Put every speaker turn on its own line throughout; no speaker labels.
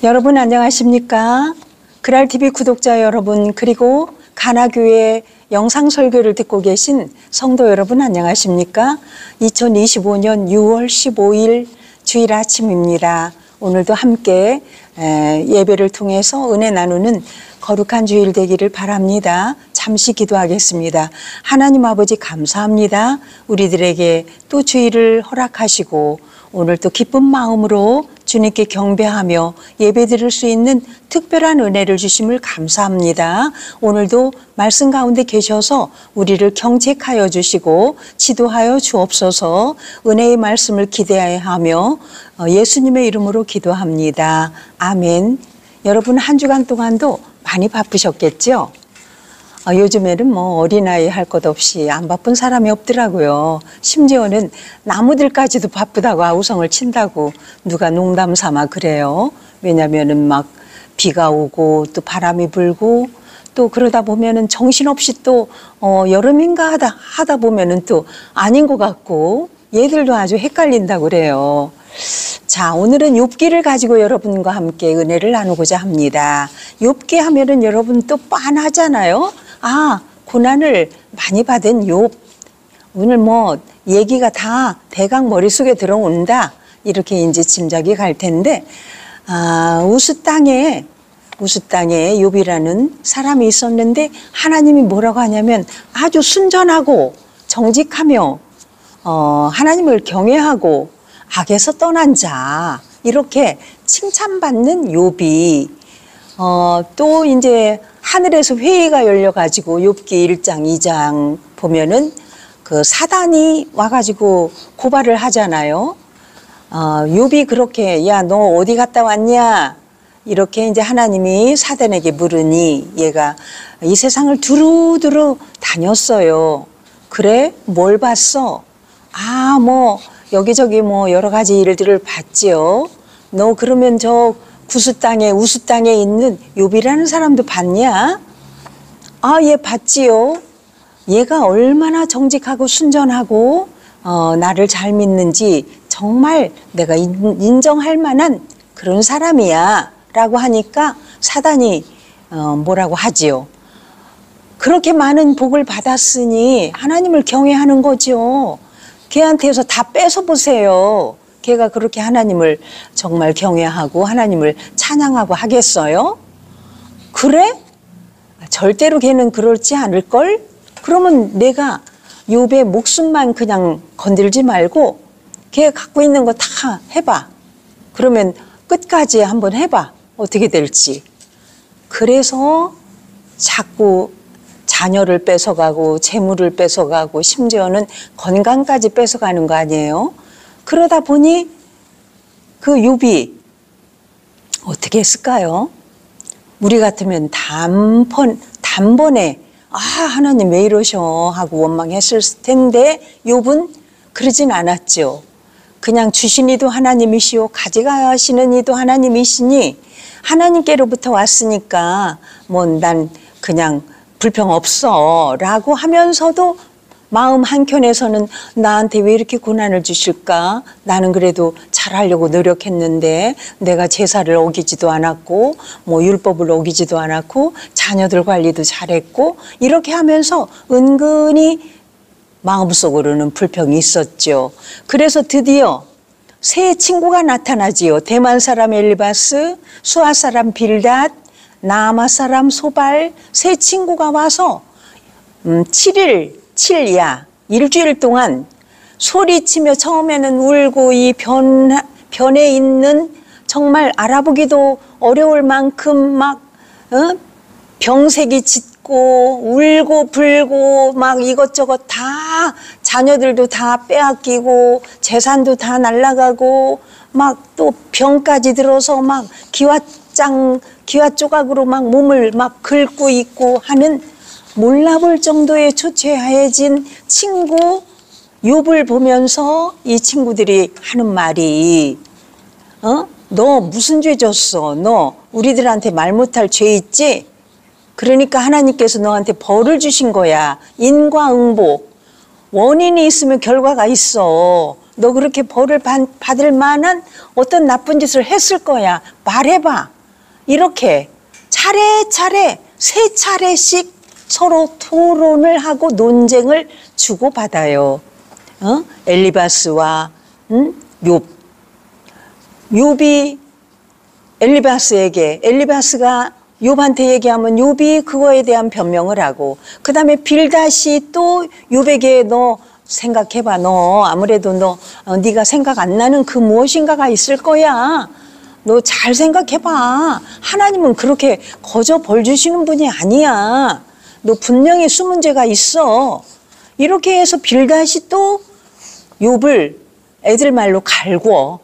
여러분 안녕하십니까? 그랄TV 구독자 여러분, 그리고 가나교회 영상 설교를 듣고 계신 성도 여러분 안녕하십니까? 2025년 6월 15일 주일 아침입니다. 오늘도 함께 예배를 통해서 은혜 나누는 거룩한 주일 되기를 바랍니다. 잠시 기도하겠습니다. 하나님 아버지 감사합니다. 우리들에게 또 주일을 허락하시고 오늘 또 기쁜 마음으로 주님께 경배하며 예배드릴 수 있는 특별한 은혜를 주심을 감사합니다. 오늘도 말씀 가운데 계셔서 우리를 경책하여 주시고 지도하여 주옵소서. 은혜의 말씀을 기대하며 예수님의 이름으로 기도합니다. 아멘. 여러분 한 주간 동안도 많이 바쁘셨겠죠? 요즘에는 어린아이 할 것 없이 안 바쁜 사람이 없더라고요. 심지어는 나무들까지도 바쁘다고 아우성을 친다고 누가 농담 삼아 그래요. 왜냐면은 막 비가 오고 또 바람이 불고 또 그러다 보면은 정신없이 또 여름인가 하다 보면은 또 아닌 것 같고 얘들도 아주 헷갈린다고 그래요. 자, 오늘은 욥기를 가지고 여러분과 함께 은혜를 나누고자 합니다. 욥기 하면은 여러분 또 빤하잖아요. 고난을 많이 받은 욥. 오늘 얘기가 다 대강 머릿속에 들어온다. 이렇게 이제 짐작이 갈 텐데, 우스 땅에 욥이라는 사람이 있었는데 하나님이 뭐라고 하냐면 아주 순전하고 정직하며 하나님을 경외하고 악에서 떠난 자, 이렇게 칭찬받는 욥이 또 이제 하늘에서 회의가 열려가지고 욥기 1장 2장 보면은 그 사단이 와가지고 고발을 하잖아요. 욥이 그렇게 야 너 어디 갔다 왔냐 이렇게 이제 하나님이 사단에게 물으니 얘가 이 세상을 두루두루 다녔어요. 그래? 뭘 봤어? 여기저기 여러 가지 일들을 봤지요. 너 그러면 저 우스 땅에 있는 욥이라는 사람도 봤냐? 얘 봤지요. 얘가 얼마나 정직하고 순전하고 나를 잘 믿는지 정말 내가 인정할 만한 그런 사람이야 라고 하니까 사단이 뭐라고 하지요. 그렇게 많은 복을 받았으니 하나님을 경외하는 거죠. 걔한테서 다 뺏어보세요. 걔가 그렇게 하나님을 정말 경외하고 하나님을 찬양하고 하겠어요? 그래? 절대로 걔는 그렇지 않을걸? 그러면 내가 욥의 목숨만 그냥 건들지 말고 걔 갖고 있는 거 다 해봐. 그러면 끝까지 한번 해봐. 어떻게 될지. 그래서 자꾸 자녀를 뺏어가고 재물을 뺏어가고 심지어는 건강까지 뺏어가는 거 아니에요? 그러다 보니 그 욥이 어떻게 했을까요? 우리 같으면 단번에 하나님 왜 이러셔 하고 원망했을 텐데 욥은 그러진 않았죠. 그냥 주신 이도 하나님이시오 가져가시는 이도 하나님이시니 하나님께로부터 왔으니까 난 그냥 불평 없어 라고 하면서도 마음 한켠에서는 나한테 왜 이렇게 고난을 주실까? 나는 그래도 잘하려고 노력했는데 내가 제사를 어기지도 않았고 율법을 어기지도 않았고 자녀들 관리도 잘했고 이렇게 하면서 은근히 마음속으로는 불평이 있었죠. 그래서 드디어 새 친구가 나타나지요. 대만 사람 엘리바스, 수아 사람 빌닷, 나아마 사람 소발 새 친구가 와서 7야 일주일 동안 소리치며 처음에는 울고 이 변에 있는 정말 알아보기도 어려울 만큼 병색이 짙고 울고 불고 이것저것 다 자녀들도 다 빼앗기고 재산도 다 날아가고 또 병까지 들어서 기와 조각으로 몸을 긁고 있고 하는 몰라볼 정도의 초췌해진 친구 욥을 보면서 이 친구들이 하는 말이 너 무슨 죄 졌어? 너 우리들한테 말 못할 죄 있지? 그러니까 하나님께서 너한테 벌을 주신 거야. 인과응보. 원인이 있으면 결과가 있어. 너 그렇게 벌을 받을 만한 어떤 나쁜 짓을 했을 거야. 말해봐. 이렇게 차례차례 3차례씩 서로 토론을 하고 논쟁을 주고받아요. 엘리바스와 욥. 욥이 엘리바스가 욥한테 얘기하면 욥이 그거에 대한 변명을 하고, 그 다음에 빌닷이 또 욥에게 너 생각해봐. 너 아무래도 네가 생각 안 나는 그 무엇인가가 있을 거야. 너 잘 생각해봐. 하나님은 그렇게 거저 벌 주시는 분이 아니야. 너 분명히 숨은 죄가 있어. 이렇게 해서 빌닷이 또 욥을 애들 말로 갈궈.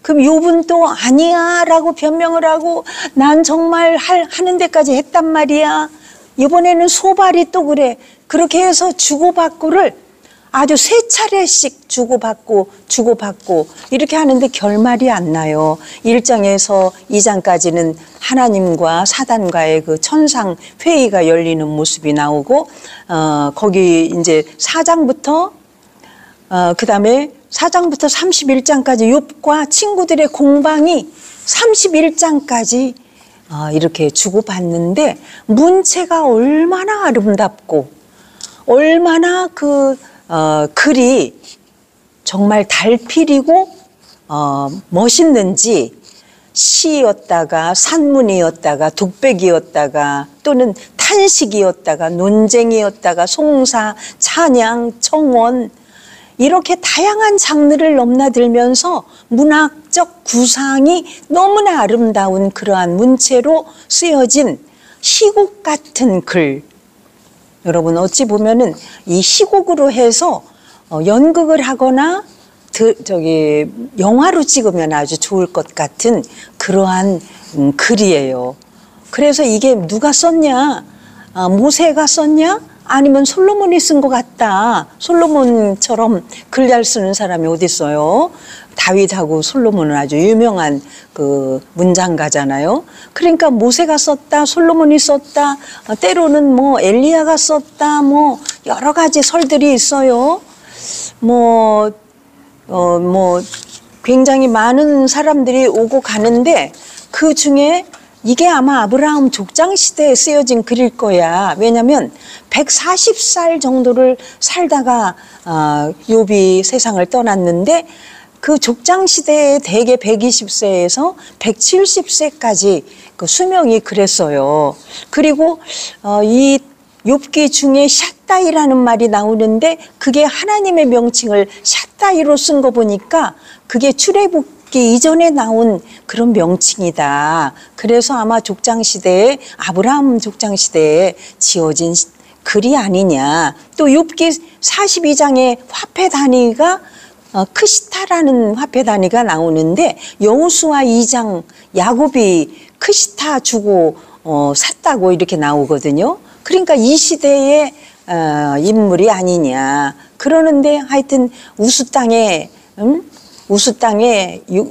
그럼 욥은 또 아니야 라고 변명을 하고, 난 정말 하는 데까지 했단 말이야. 이번에는 소발이 또 그래. 그렇게 해서 주고받고를 아주 3차례씩 주고받고 이렇게 하는데 결말이 안 나요. 1장에서 2장까지는 하나님과 사단과의 그 천상 회의가 열리는 모습이 나오고, 거기 이제 4장부터 그 다음에 4장부터 31장까지 욥과 친구들의 공방이 31장까지 이렇게 주고받는데, 문체가 얼마나 아름답고 얼마나 글이 정말 달필이고 멋있는지, 시였다가 산문이었다가 독백이었다가 또는 탄식이었다가 논쟁이었다가 송사, 찬양, 청원, 이렇게 다양한 장르를 넘나들면서 문학적 구상이 너무나 아름다운 그러한 문체로 쓰여진 희곡 같은 글. 여러분, 어찌 보면은 이 희곡으로 해서 연극을 하거나 영화로 찍으면 아주 좋을 것 같은 그러한 글이에요. 그래서 이게 누가 썼냐? 모세가 썼냐? 아니면 솔로몬이 쓴 것 같다. 솔로몬처럼 글 잘 쓰는 사람이 어디 있어요? 다윗하고 솔로몬은 아주 유명한 그 문장가잖아요. 그러니까 모세가 썼다, 솔로몬이 썼다, 때로는 뭐 엘리야가 썼다, 뭐 여러 가지 설들이 있어요. 굉장히 많은 사람들이 오고 가는데, 그 중에 이게 아마 아브라함 족장 시대에 쓰여진 글일 거야. 왜냐하면 140살 정도를 살다가 욥이 세상을 떠났는데, 그 족장 시대에 대개 120세에서 170세까지 그 수명이 그랬어요. 그리고 이 욥기 중에 샷다이라는 말이 나오는데, 그게 하나님의 명칭을 샷다이로 쓴 거 보니까 그게 출애굽기 이전에 나온 그런 명칭이다. 그래서 아마 족장시대에, 아브라함 족장시대에 지어진 글이 아니냐. 또 욥기 42장의 화폐 단위가 크시타라는 화폐 단위가 나오는데, 여호수아 2장 야곱이 크시타 주고 샀다고 이렇게 나오거든요. 그러니까 이 시대의 인물이 아니냐. 그러는데 하여튼 우스 땅에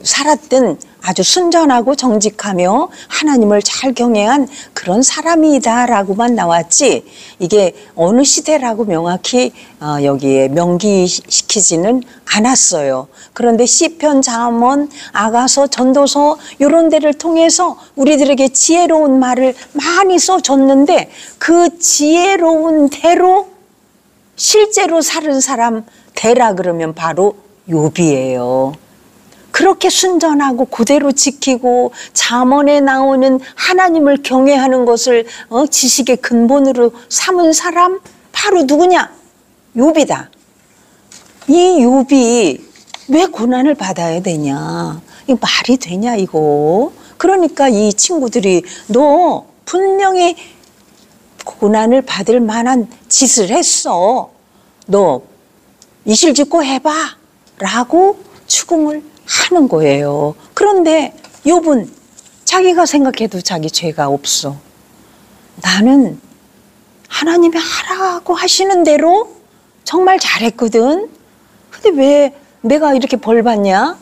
살았던 아주 순전하고 정직하며 하나님을 잘 경외한 그런 사람이다라고만 나왔지, 이게 어느 시대라고 명확히 여기에 명기시키지는 않았어요. 그런데 시편, 잠언, 아가서, 전도서 이런 데를 통해서 우리들에게 지혜로운 말을 많이 써줬는데, 그 지혜로운 대로 실제로 사는 사람 대라 그러면 바로 욥이에요. 그렇게 순전하고 그대로 지키고 잠언에 나오는 하나님을 경외하는 것을 지식의 근본으로 삼은 사람 바로 누구냐? 욥이다. 이 욥이 왜 고난을 받아야 되냐? 이거 말이 되냐 이거? 그러니까 이 친구들이 너 분명히 고난을 받을 만한 짓을 했어. 너 이실직고 해봐 라고 추궁을 하는 거예요. 그런데 욥은 자기가 생각해도 자기 죄가 없어. 나는 하나님이 하라고 하시는 대로 정말 잘했거든. 근데 왜 내가 이렇게 벌 받냐?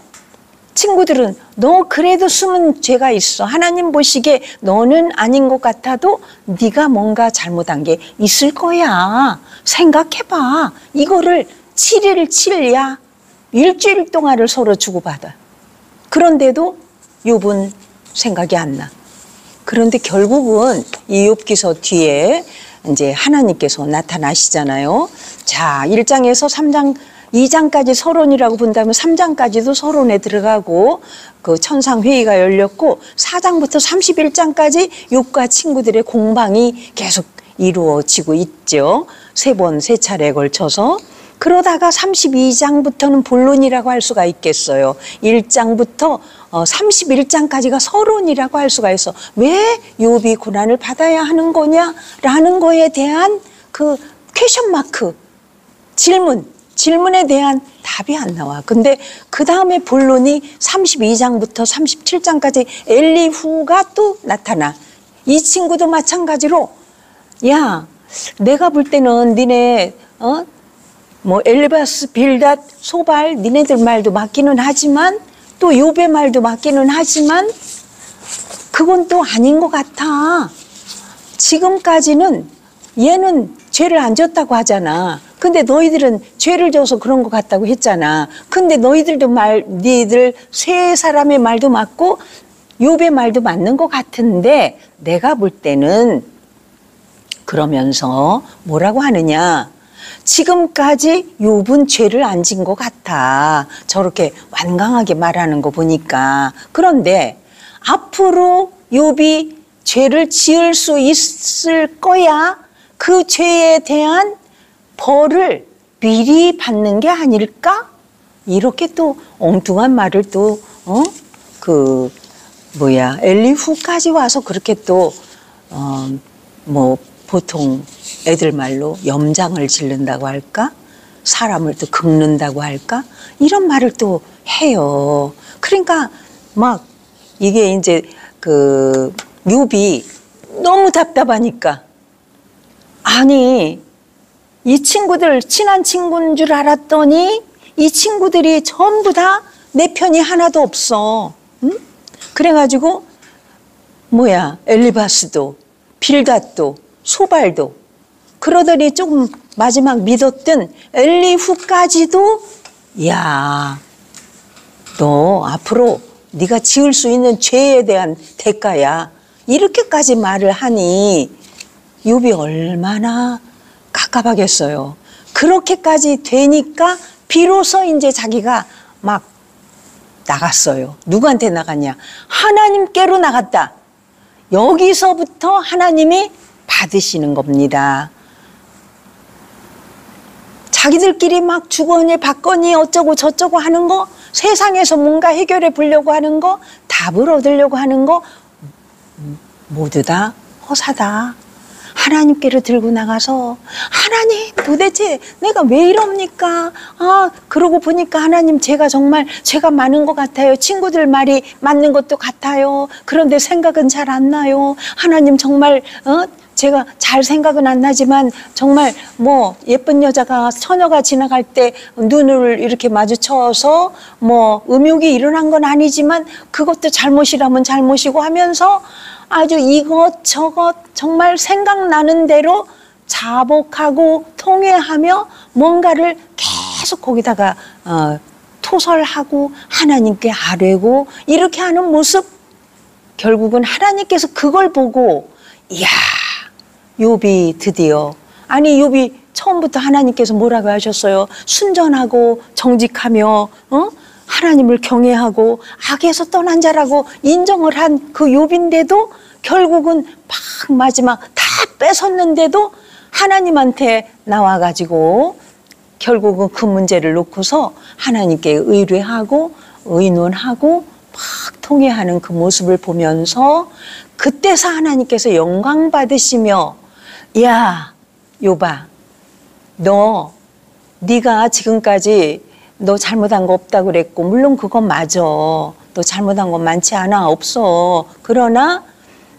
친구들은 너 그래도 숨은 죄가 있어. 하나님 보시기에 너는 아닌 것 같아도 네가 뭔가 잘못한 게 있을 거야. 생각해봐. 이거를 7일 7야. 일주일 동안을 서로 주고받아. 그런데도 욥은 생각이 안 나. 그런데 결국은 이 욥기서 뒤에 이제 하나님께서 나타나시잖아요. 자, 1장에서 3장, 2장까지 서론이라고 본다면 3장까지도 서론에 들어가고 그 천상회의가 열렸고 4장부터 31장까지 욥과 친구들의 공방이 계속 이루어지고 있죠. 세 차례에 걸쳐서. 그러다가 32장부터는 본론이라고 할 수가 있겠어요. 1장부터 31장까지가 서론이라고 할 수가 있어. 왜 욥이 고난을 받아야 하는 거냐라는 거에 대한 그 퀘션 마크, 질문에 대한 답이 안 나와. 근데 그 다음에 본론이 32장부터 37장까지 엘리후가 또 나타나. 이 친구도 마찬가지로 야, 내가 볼 때는 니네 엘리바스, 빌닷, 소발 니네들 말도 맞기는 하지만 또 욥의 말도 맞기는 하지만 그건 또 아닌 것 같아. 지금까지는 얘는 죄를 안 졌다고 하잖아. 근데 너희들은 죄를 져서 그런 것 같다고 했잖아. 근데 니들 세 사람의 말도 맞고 욥의 말도 맞는 것 같은데 내가 볼 때는 그러면서 뭐라고 하느냐. 지금까지 욥은 죄를 안 진 것 같아. 저렇게 완강하게 말하는 거 보니까. 그런데 앞으로 욥이 죄를 지을 수 있을 거야. 그 죄에 대한 벌을 미리 받는 게 아닐까? 이렇게 또 엉뚱한 말을 또 엘리후까지 와서 그렇게 또 보통 애들 말로 염장을 지른다고 할까? 사람을 또 긁는다고 할까? 이런 말을 또 해요. 그러니까 막 이게 이제 그 욥이 너무 답답하니까 아니 이 친구들 친한 친구인 줄 알았더니 이 친구들이 전부 다 내 편이 하나도 없어. 응? 그래가지고 엘리바스도 빌닷도 소발도 그러더니 조금 마지막 믿었던 엘리후까지도 야, 너 앞으로 네가 지을 수 있는 죄에 대한 대가야. 이렇게까지 말을 하니 욥이 얼마나 갑갑하겠어요. 그렇게까지 되니까 비로소 이제 자기가 막 나갔어요. 누구한테 나갔냐? 하나님께로 나갔다. 여기서부터 하나님이 받으시는 겁니다. 자기들끼리 막 주거니 받거니 어쩌고 저쩌고 하는 거, 세상에서 뭔가 해결해 보려고 하는 거, 답을 얻으려고 하는 거 모두 다 허사다. 하나님께로 들고 나가서 하나님 도대체 내가 왜 이럽니까? 그러고 보니까 하나님 제가 정말 죄가 많은 것 같아요. 친구들 말이 맞는 것도 같아요. 그런데 생각은 잘 안 나요. 하나님 정말 제가 잘 생각은 안 나지만 정말 예쁜 여자가 처녀가 지나갈 때 눈을 이렇게 마주쳐서 음욕이 일어난 건 아니지만 그것도 잘못이라면 잘못이고 하면서 아주 이것저것 정말 생각나는 대로 자복하고 통회하며 뭔가를 계속 거기다가 토설하고 하나님께 아뢰고 이렇게 하는 모습, 결국은 하나님께서 그걸 보고 이야, 욥이 드디어, 아니 욥이 처음부터 하나님께서 뭐라고 하셨어요? 순전하고 정직하며 하나님을 경외하고 악에서 떠난 자라고 인정을 한 그 욥인데도 결국은 막 마지막 다 뺏었는데도 하나님한테 나와가지고 결국은 그 문제를 놓고서 하나님께 의뢰하고 의논하고 막 통회하는 그 모습을 보면서 그때서 하나님께서 영광 받으시며 야 욥아, 네가 지금까지 너 잘못한 거 없다고 그랬고 물론 그건 맞아. 너 잘못한 건 많지 않아. 없어. 그러나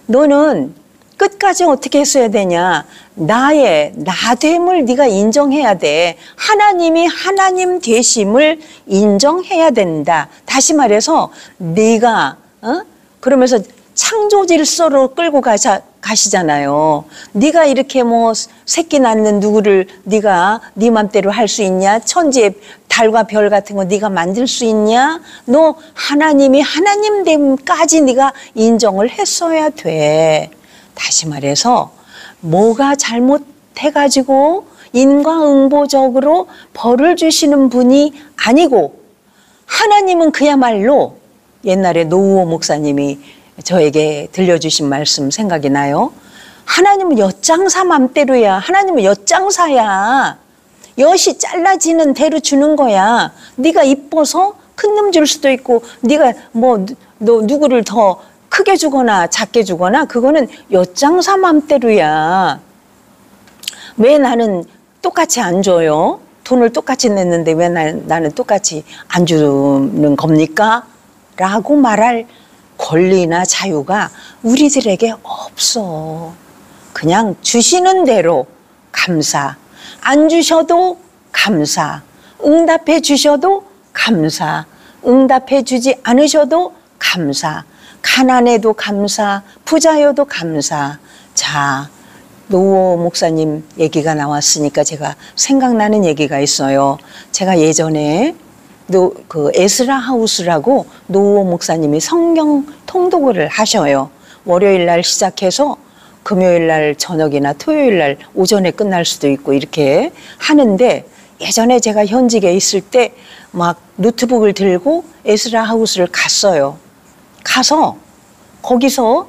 너는 끝까지 어떻게 했어야 되냐. 나의 나됨을 네가 인정해야 돼. 하나님이 하나님 되심을 인정해야 된다. 다시 말해서 네가 그러면서 창조 질서로 끌고 가자. 가시잖아요. 네가 이렇게 뭐 새끼 낳는 누구를 네가 네 맘대로 할 수 있냐? 천지의 달과 별 같은 거 네가 만들 수 있냐? 너 하나님이 하나님됨까지 네가 인정을 했어야 돼. 다시 말해서 뭐가 잘못해가지고 인과응보적으로 벌을 주시는 분이 아니고, 하나님은 그야말로 옛날에 노우호 목사님이 저에게 들려주신 말씀 생각이 나요. 하나님은 엿장사 맘대로야. 하나님은 엿장사야. 엿이 잘라지는 대로 주는 거야. 네가 이뻐서 큰 놈 줄 수도 있고, 네가 뭐 너 누구를 더 크게 주거나 작게 주거나, 그거는 엿장사 맘대로야. 왜 나는 똑같이 안 줘요? 돈을 똑같이 냈는데 왜 나는 똑같이 안 주는 겁니까? 라고 말할 권리나 자유가 우리들에게 없어. 그냥 주시는 대로 감사, 안 주셔도 감사, 응답해 주셔도 감사, 응답해 주지 않으셔도 감사, 가난해도 감사, 부자여도 감사. 자, 노우호 목사님 얘기가 나왔으니까 제가 생각나는 얘기가 있어요. 제가 예전에 그 에스라 하우스라고 노우호 목사님이 성경 통독을 하셔요. 월요일 날 시작해서 금요일 날 저녁이나 토요일 날 오전에 끝날 수도 있고 이렇게 하는데, 예전에 제가 현직에 있을 때 막 노트북을 들고 에스라 하우스를 갔어요. 가서 거기서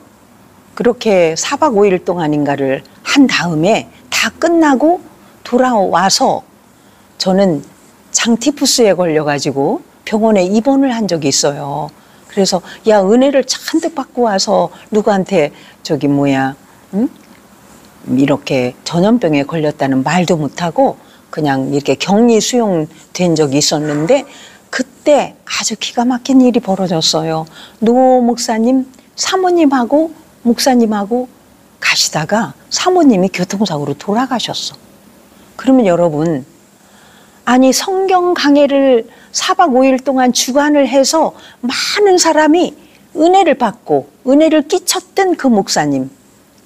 그렇게 4박 5일 동안인가를 한 다음에 다 끝나고 돌아와서 저는 장티푸스에 걸려가지고 병원에 입원을 한 적이 있어요. 그래서 야, 은혜를 잔뜩 받고 와서 누구한테 이렇게 전염병에 걸렸다는 말도 못하고 그냥 이렇게 격리 수용된 적이 있었는데, 그때 아주 기가 막힌 일이 벌어졌어요. 노 목사님 사모님하고 목사님하고 가시다가 사모님이 교통사고로 돌아가셨어. 그러면 여러분, 아니 성경 강해를 4박 5일 동안 주관을 해서 많은 사람이 은혜를 받고 은혜를 끼쳤던 그 목사님,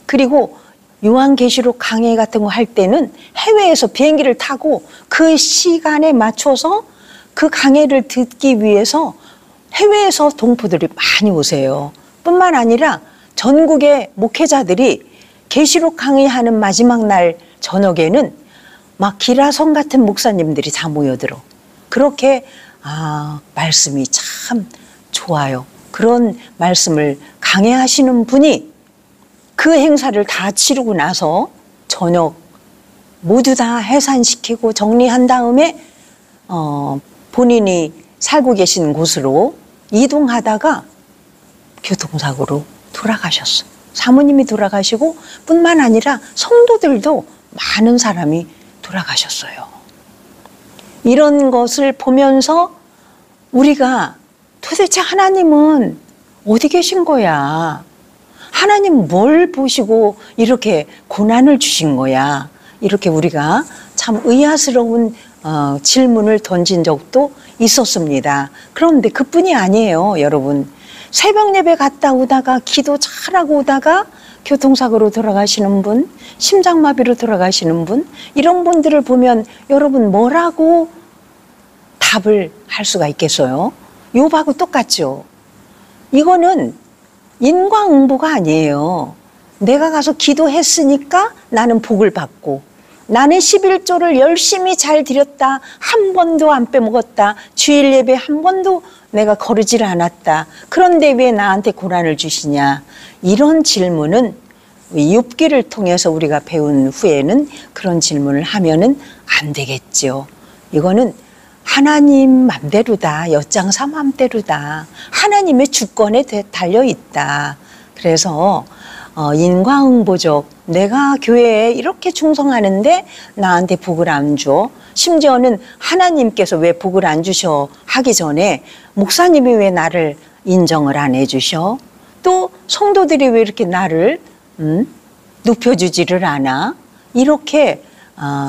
그리고 요한계시록 강해 같은 거 할 때는 해외에서 비행기를 타고 그 시간에 맞춰서 그 강해를 듣기 위해서 해외에서 동포들이 많이 오세요. 뿐만 아니라 전국의 목회자들이 계시록 강의하는 마지막 날 저녁에는 막 기라성 같은 목사님들이 다 모여들어. 그렇게 말씀이 참 좋아요. 그런 말씀을 강해하시는 분이 그 행사를 다 치르고 나서 저녁 모두 다 해산시키고 정리한 다음에 본인이 살고 계신 곳으로 이동하다가 교통사고로 돌아가셨어. 사모님이 돌아가시고 뿐만 아니라 성도들도 많은 사람이 돌아가셨어요. 이런 것을 보면서 우리가 도대체 하나님은 어디 계신 거야? 하나님 뭘 보시고 이렇게 고난을 주신 거야? 이렇게 우리가 참 의아스러운 질문을 던진 적도 있었습니다. 그런데 그뿐이 아니에요, 여러분. 새벽 예배 갔다 오다가 기도 잘하고 오다가 교통사고로 돌아가시는 분, 심장마비로 돌아가시는 분, 이런 분들을 보면 여러분 뭐라고 답을 할 수가 있겠어요? 욥하고 똑같죠. 이거는 인과응보가 아니에요. 내가 가서 기도했으니까 나는 복을 받고, 나는 11조를 열심히 잘 드렸다, 한 번도 안 빼먹었다, 주일 예배 한 번도 내가 거르질 않았다, 그런데 왜 나한테 고난을 주시냐? 이런 질문은 욥기를 통해서 우리가 배운 후에는 그런 질문을 하면은 안 되겠죠. 이거는 하나님 맘대로다, 엿장사 맘대로다, 하나님의 주권에 달려 있다. 그래서 인과응보적, 내가 교회에 이렇게 충성하는데 나한테 복을 안 줘. 심지어는 하나님께서 왜 복을 안 주셔 하기 전에 목사님이 왜 나를 인정을 안 해주셔? 또 성도들이 왜 이렇게 나를 높여주지를 않아? 이렇게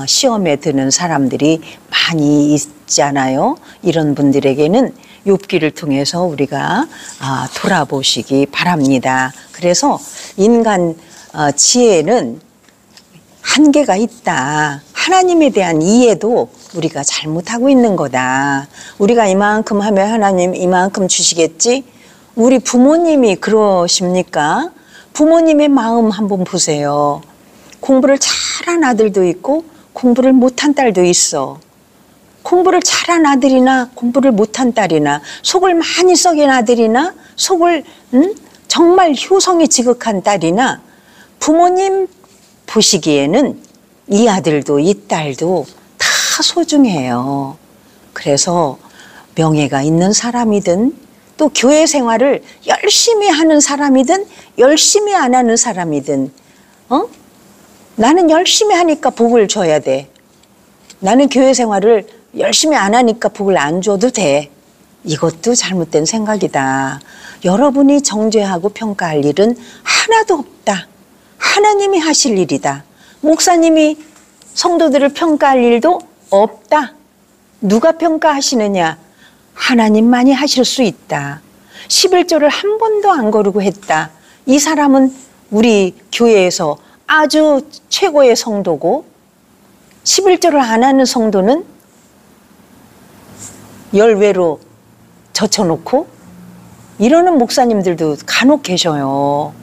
시험에 드는 사람들이 많이 있잖아요. 이런 분들에게는 욥기를 통해서 우리가 돌아보시기 바랍니다. 그래서 인간 지혜는 한계가 있다. 하나님에 대한 이해도 우리가 잘못하고 있는 거다. 우리가 이만큼 하면 하나님 이만큼 주시겠지? 우리 부모님이 그러십니까? 부모님의 마음 한번 보세요. 공부를 잘한 아들도 있고 공부를 못한 딸도 있어. 공부를 잘한 아들이나 공부를 못한 딸이나 속을 많이 썩인 아들이나 속을 정말 효성이 지극한 딸이나 부모님 보시기에는 이 아들도 이 딸도 다 소중해요. 그래서 명예가 있는 사람이든 또 교회 생활을 열심히 하는 사람이든 열심히 안 하는 사람이든 나는 열심히 하니까 복을 줘야 돼. 나는 교회 생활을 열심히 안 하니까 복을 안 줘도 돼. 이것도 잘못된 생각이다. 여러분이 정죄하고 평가할 일은 하나도 없다. 하나님이 하실 일이다. 목사님이 성도들을 평가할 일도 없다. 누가 평가하시느냐? 하나님만이 하실 수 있다. 11조를 한 번도 안 거르고 했다. 이 사람은 우리 교회에서 아주 최고의 성도고 11조를 안 하는 성도는 열외로 젖혀놓고 이러는 목사님들도 간혹 계셔요.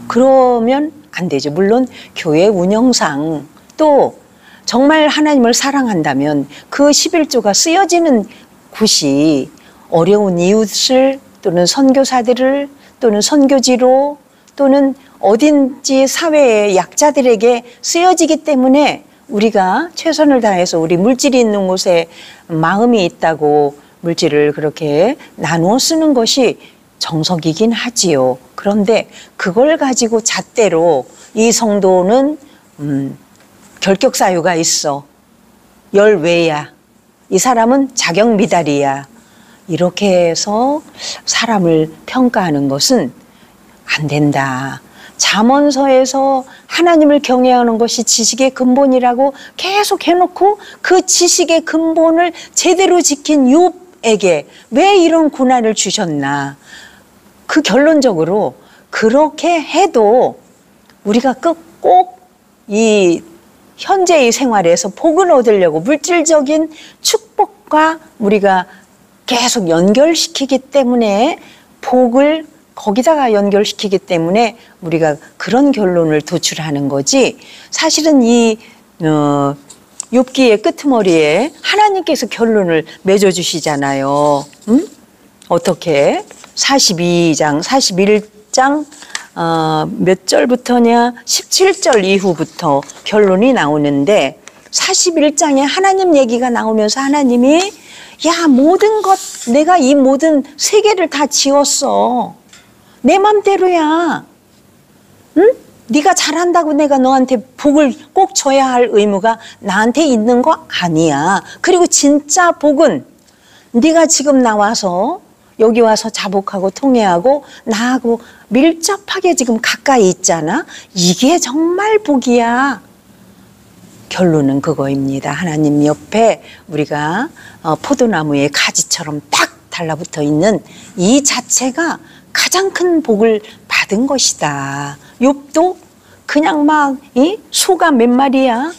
그러면 안 되죠. 물론 교회 운영상 또 정말 하나님을 사랑한다면 그 11조가 쓰여지는 곳이 어려운 이웃을 또는 선교사들을 또는 선교지로 또는 어딘지 사회의 약자들에게 쓰여지기 때문에 우리가 최선을 다해서 우리 물질이 있는 곳에 마음이 있다고 물질을 그렇게 나누어 쓰는 것이 정석이긴 하지요. 그런데 그걸 가지고 잣대로 이 성도는 결격 사유가 있어. 열외야. 이 사람은 자격 미달이야. 이렇게 해서 사람을 평가하는 것은 안 된다. 잠언서에서 하나님을 경외하는 것이 지식의 근본이라고 계속 해놓고 그 지식의 근본을 제대로 지킨 욥에게 왜 이런 고난을 주셨나. 그 결론적으로 그렇게 해도 우리가 꼭 이 현재의 생활에서 복을 얻으려고 물질적인 축복과 우리가 계속 연결시키기 때문에 복을 거기다가 연결시키기 때문에 우리가 그런 결론을 도출하는 거지. 사실은 이 욥기의 끄트머리에 하나님께서 결론을 맺어주시잖아요. 어떻게? 42장, 41장 몇 절부터냐? 17절 이후부터 결론이 나오는데 41장에 하나님 얘기가 나오면서 하나님이 야, 모든 것, 내가 이 모든 세계를 다 지었어. 내 맘대로야. 응? 네가 잘한다고 내가 너한테 복을 꼭 줘야 할 의무가 나한테 있는 거 아니야. 그리고 진짜 복은 네가 지금 나와서 여기 와서 자복하고 통회하고 나하고 밀접하게 지금 가까이 있잖아. 이게 정말 복이야. 결론은 그거입니다. 하나님 옆에 우리가 포도나무의 가지처럼 딱 달라붙어 있는 이 자체가 가장 큰 복을 받은 것이다. 욥도 그냥 막 소가 몇 마리야?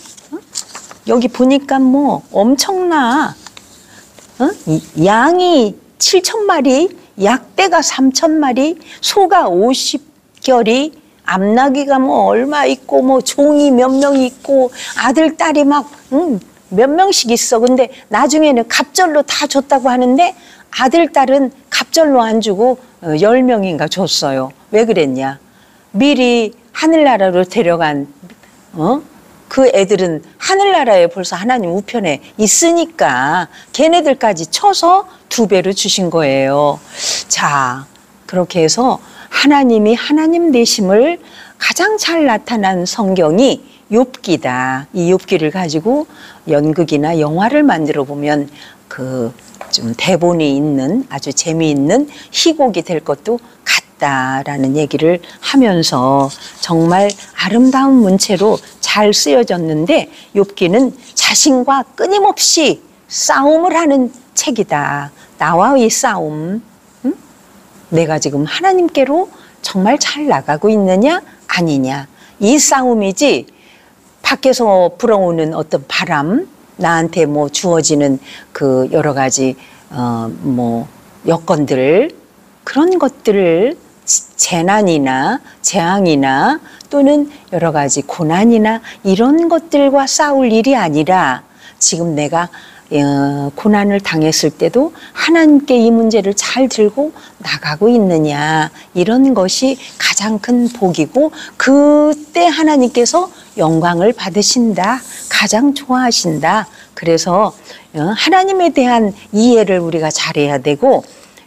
여기 보니까 뭐 엄청나. 양이 7,000마리, 약대가 3,000마리, 소가 50결이, 암나귀가 뭐 얼마 있고 뭐 종이 몇 명 있고 아들 딸이 막 몇 명씩 있어. 근데 나중에는 갑절로 다 줬다고 하는데 아들 딸은 갑절로 안 주고 10명인가 줬어요. 왜 그랬냐? 미리 하늘나라로 데려간 그 애들은 하늘나라에 벌써 하나님 우편에 있으니까 걔네들까지 쳐서 2배로 주신 거예요. 자, 그렇게 해서 하나님이 하나님 되심을 가장 잘 나타난 성경이 욥기다. 이 욥기를 가지고 연극이나 영화를 만들어 보면 그 좀 대본이 있는 아주 재미있는 희곡이 될 것도 같다라는 얘기를 하면서 정말 아름다운 문체로 잘 쓰여졌는데 욥기는 자신과 끊임없이 싸움을 하는 책이다. 나와의 싸움. 내가 지금 하나님께로 정말 잘 나가고 있느냐 아니냐. 이 싸움이지 밖에서 불어오는 어떤 바람, 나한테 뭐 주어지는 그 여러 가지 뭐 여건들, 그런 것들을 재난이나 재앙이나 또는 여러 가지 고난이나 이런 것들과 싸울 일이 아니라 지금 내가 고난을 당했을 때도 하나님께 이 문제를 잘 들고 나가고 있느냐, 이런 것이 가장 큰 복이고 그때 하나님께서 영광을 받으신다, 가장 좋아하신다. 그래서 하나님에 대한 이해를 우리가 잘해야 되고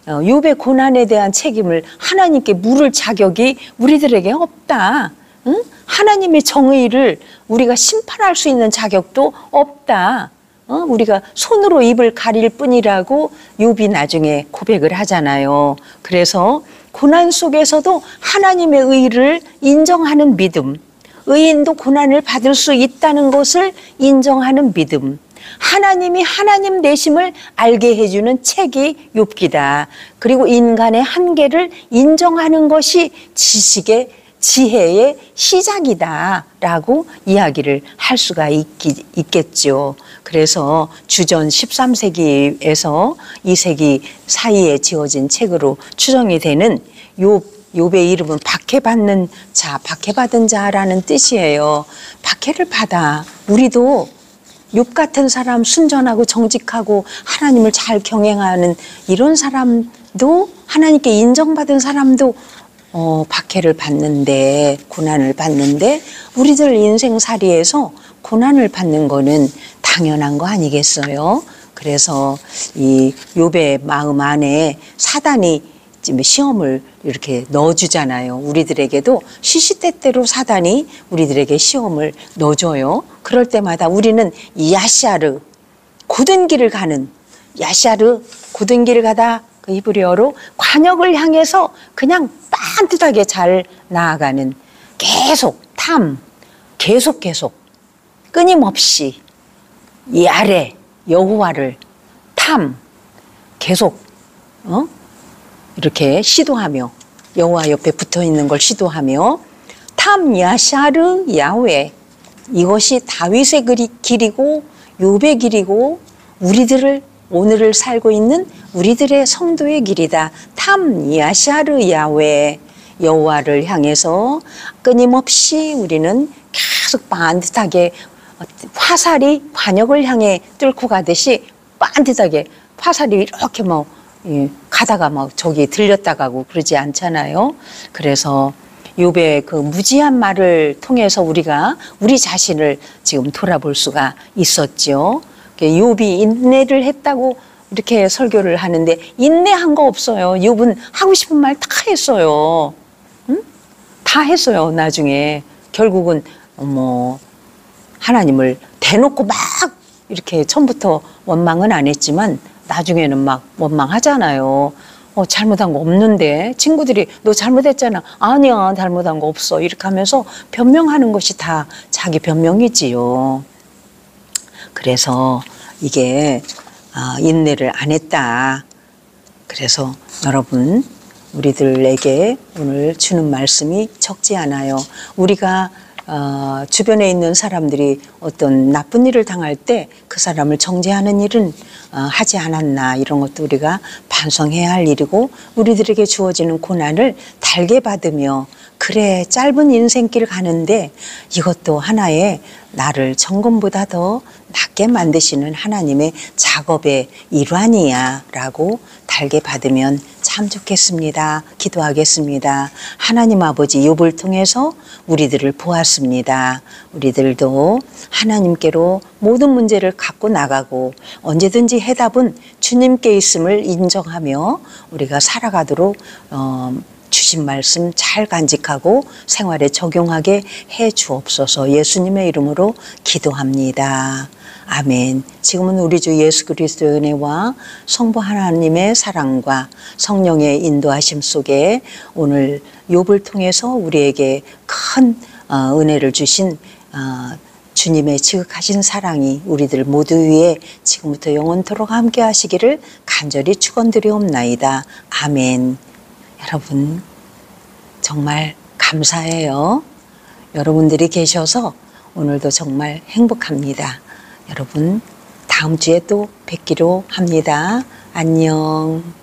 욥의 고난에 대한 책임을 하나님께 물을 자격이 우리들에게 없다. 응? 하나님의 정의를 우리가 심판할 수 있는 자격도 없다. 우리가 손으로 입을 가릴 뿐이라고 욥이 나중에 고백을 하잖아요. 그래서 고난 속에서도 하나님의 의를 인정하는 믿음, 의인도 고난을 받을 수 있다는 것을 인정하는 믿음, 하나님이 하나님 되심을 알게 해주는 책이 욥기다. 그리고 인간의 한계를 인정하는 것이 지식의 지혜의 시작이다 라고 이야기를 할 수가 있겠죠. 그래서 주전 13세기에서 2세기 사이에 지어진 책으로 추정이 되는 욥의 이름은 박해받는 자, 박해받은 자라는 뜻이에요. 박해를 받아. 우리도 욥 같은 사람, 순전하고 정직하고 하나님을 잘 경영하는 이런 사람도, 하나님께 인정받은 사람도 박해를 받는데, 고난을 받는데, 우리들 인생살이에서 고난을 받는 거는 당연한 거 아니겠어요? 그래서 이 욥의 마음 안에 사단이 지금 시험을 이렇게 넣어주잖아요. 우리들에게도 시시때때로 사단이 우리들에게 시험을 넣어줘요. 그럴 때마다 우리는 야샤르, 굳은 길을 가는, 야샤르, 굳은 길을 가다, 그 히브리어로 관역을 향해서 그냥 반듯하게 잘 나아가는, 계속 계속 끊임없이 이 아래 여호와를 계속 이렇게 시도하며, 여호와 옆에 붙어 있는 걸 시도하며, 야샤르 야훼, 이것이 다윗의 길이고 욥의 길이고 우리들을, 오늘을 살고 있는 우리들의 성도의 길이다. 야샤르 야훼, 여호와를 향해서 끊임없이 우리는 계속 반듯하게, 화살이 관역을 향해 뚫고 가듯이 반듯하게 화살이 이렇게 가다가 저기 들렸다 가고 그러지 않잖아요. 그래서 욥의 그 무지한 말을 통해서 우리가 우리 자신을 지금 돌아볼 수가 있었죠. 욥이 인내를 했다고 이렇게 설교를 하는데 인내한 거 없어요. 욥은 하고 싶은 말 다 했어요. 응? 다 했어요. 나중에 결국은 하나님을 대놓고 막 이렇게 처음부터 원망은 안 했지만 나중에는 막 원망하잖아요. 잘못한 거 없는데, 친구들이 너 잘못했잖아. 아니야, 잘못한 거 없어. 이렇게 하면서 변명하는 것이 다 자기 변명이지요. 그래서 이게 인내를 안 했다. 그래서 여러분, 우리들에게 오늘 주는 말씀이 적지 않아요. 우리가 주변에 있는 사람들이 어떤 나쁜 일을 당할 때 그 사람을 정죄하는 일은 하지 않았나, 이런 것도 우리가 반성해야 할 일이고, 우리들에게 주어지는 고난을 달게 받으며, 그래 짧은 인생길 가는데 이것도 하나의 나를 정금보다 더 낫게 만드시는 하나님의 작업의 일환이야 라고 달게 받으면 참 좋겠습니다. 기도하겠습니다. 하나님 아버지, 욥을 통해서 우리들을 보았습니다. 우리들도 하나님께로 모든 문제를 갖고 나가고 언제든지 해답은 주님께 있음을 인정하며 우리가 살아가도록 주신 말씀 잘 간직하고 생활에 적용하게 해 주옵소서. 예수님의 이름으로 기도합니다. 아멘. 지금은 우리 주 예수 그리스도의 은혜와 성부 하나님의 사랑과 성령의 인도하심 속에 오늘 욥을 통해서 우리에게 큰 은혜를 주신 주님의 지극하신 사랑이 우리들 모두 위에 지금부터 영원토록 함께 하시기를 간절히 축원드리옵나이다. 아멘. 여러분 정말 감사해요. 여러분들이 계셔서 오늘도 정말 행복합니다. 여러분 다음 주에 또 뵙기로 합니다. 안녕.